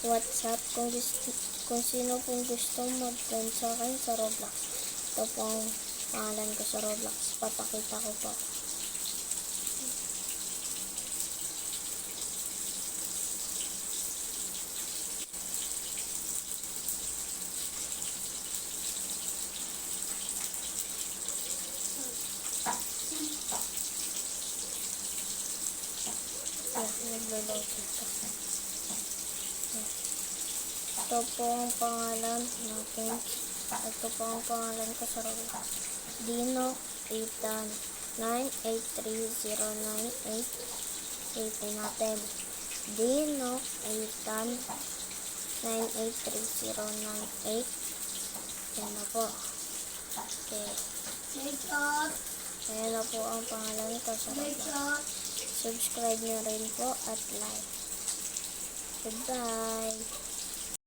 WhatsApp kung sino pong gustong mag-friend sa akin sa Roblox. Ito po ang pangalan ko sa Roblox. Papakita ko po. Naglo-load ito. Ito po ang pangalan natin. Ito po ang pangalan ko sa Roblox. Dino Ethan 9830988. Ulitin natin. Dino Ethan 9830988. Yan na po. Okay. Ayan na po ang pangalan ko sa Roblox. Subscribe nyo rin po at like. Goodbye!